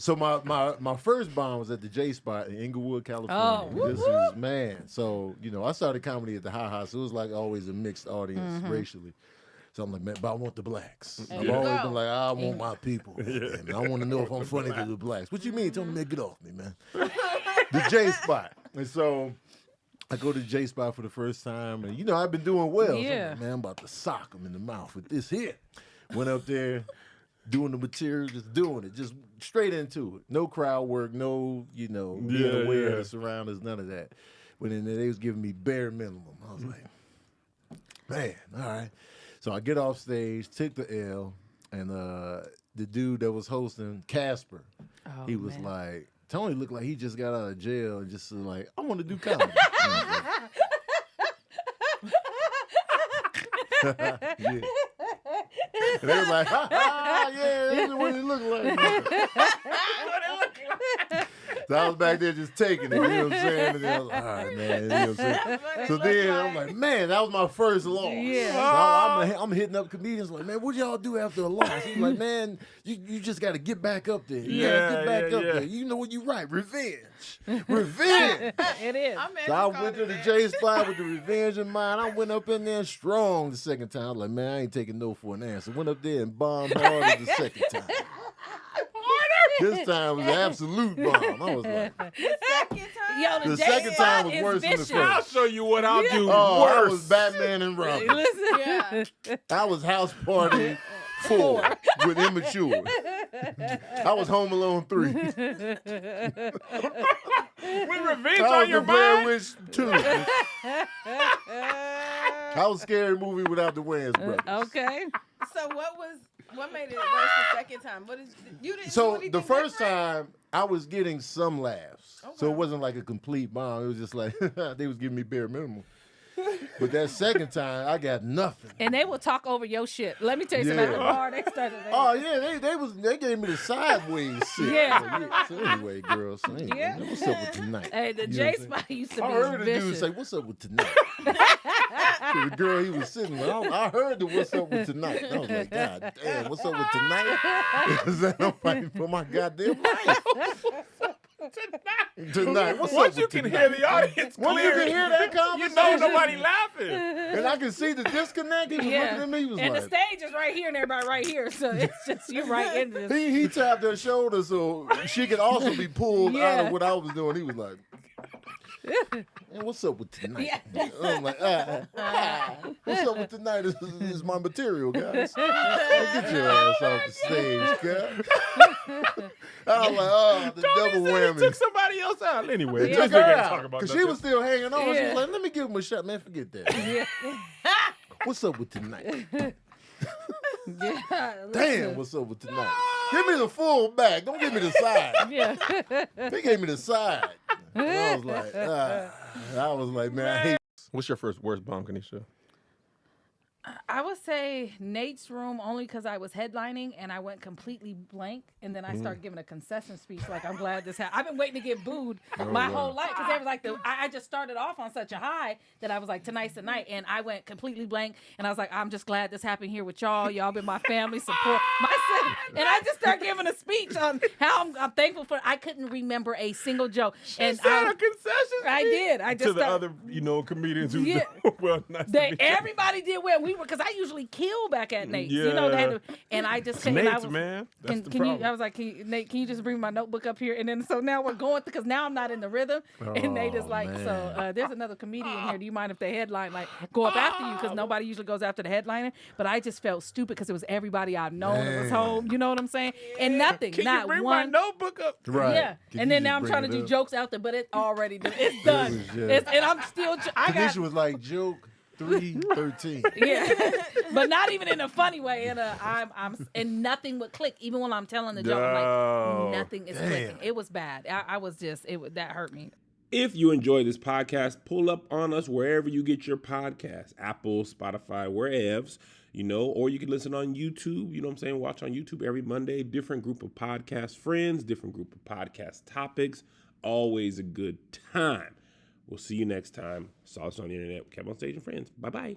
So my first bomb was at the J Spot in Inglewood, California. Oh, This was, man. So, I started comedy at the Ha-Ha, so it was like always a mixed audience racially. So I'm like, man, but I want the blacks. I've always been like, I want my people. Man. I want to know if I'm funny to the blacks. What you mean? Tell me, man, get off me, man. The J Spot. And so I go to the J Spot for the first time, and I've been doing well. Yeah. So I'm like, man, I'm about to sock him in the mouth with this here. Went up there, doing the material, just doing it, just straight into it. No crowd work, no, being aware of the surroundings, none of that. Went in there, they was giving me bare minimum. I was like, man, all right. So I get off stage, took the L, and the dude that was hosting, Casper, he was like, Tony looked like he just got out of jail and just like, I want to do comedy. Yeah. And they was like, yeah, this is what it looked like. So I was back there just taking it, you know what I'm saying? And then I was like, all right, man, you know what I'm saying? So then I'm like, man, that was my first loss. Yeah. So I'm hitting up comedians like, man, what y'all do after a loss? He's like, man, you just got to get back up there. You got to get back up there. You know what you write, revenge. Revenge. It is. So I went to the J Spot with the revenge in mind. I went up in there strong the second time. I was like, man, I ain't taking no for an answer. Went up there and bombed harder the second time. This time was an absolute bomb. I was like, Yo, the second time was worse than the first. I'll show you what I'll do Oh, worse. I was Batman and Robin. Listen. I was House Party 4 with Immature. I was Home Alone 3. With revenge I was on your the Blair mind. Witch 2. I was Scary Movie without the Wayans brothers. Okay. So what made it worse the second time? You didn't do So anything the first different? time, I was getting some laughs. So Okay. it wasn't like a complete bomb. It was just like, they was giving me bare minimum. But that second time, I got nothing. And they will talk over your shit. Let me tell you something. At the bar, they started. Oh yeah, they gave me the sideways shit. Yeah. So anyway, girls, so anyway, Yeah. what's up with tonight? Hey, the You know J what I'm saying? Spot used to I be heard the dude vicious. say, "What's up with tonight?" To the girl he was sitting with. I heard the "What's up with tonight?" I was like, "God damn, what's up with tonight?" I'm fighting for my goddamn life. Tonight, what's up Once you with can tonight? hear the audience Once you clear, can hear that you conversation, know nobody laughing. and I can see the disconnect. He was looking at me. He was and like, the stage is right here and everybody right here. So it's just you right in this. He tapped her shoulder so she could also be pulled out Yeah. of what I was doing. He was like, man, what's up with tonight? I'm like, what's up with tonight? This is my material, guys. Get your ass off the stage, guys. I was like, oh, the Tony double said he whammy. took somebody else out. Anyway, He this took her nigga ain't out talking about because she nothing. was still hanging on. She Yeah. was like, let me give him a shot, man. Forget that. Yeah. What's up with tonight? Yeah. Damn, what's up with tonight? Give me the full back. Don't give me the side. Yeah. They gave me the side. And I was like, man, I hate. What's your worst bomb, Kanisha? I would say Nate's room only because I was headlining and I went completely blank, and then I started giving a concession speech like I'm glad this happened. I've been waiting to get booed my whole life because they was like I just started off on such a high that I was like tonight's the night, and I went completely blank, and I was like I'm just glad this happened here with y'all. Y'all been my family support, and I just started giving a speech on how I'm thankful for. I couldn't remember a single joke, and a concession. I did. I just to the started- other, comedians who Yeah. well, nice to meet you. Everybody did well. We were because I usually kill back at Nate's. You know, they had to, and I just and I Nate's, was, man. That's Can, the can you? problem. I was like, Nate, can you just bring my notebook up here? And then so now we're going because now I'm not in the rhythm. And Nate is like, man. so there's another comedian here. Do you mind if they headline go up after you? Because nobody usually goes after the headliner. But I just felt stupid because it was everybody I've known that was Man. home. You know what I'm saying? And nothing, Can not you bring one. my notebook up? Right. Yeah, Can and you then just now I'm bring trying to it do up? jokes out there, but it's already it's done. was just- And I'm still. I got Kanisha was like, joke 313. yeah, but not even in a funny way. And nothing would click. Even when I'm telling the joke, I'm No. like, nothing is clicking. It was bad. I was just that hurt me. If you enjoy this podcast, pull up on us wherever you get your podcasts, Apple, Spotify, wherever, or you can listen on YouTube, you know what I'm saying? Watch on YouTube every Monday, different group of podcast friends, different group of podcast topics, always a good time. We'll see you next time. Saw us on the internet. Kept on Stage and Friends. Bye-bye.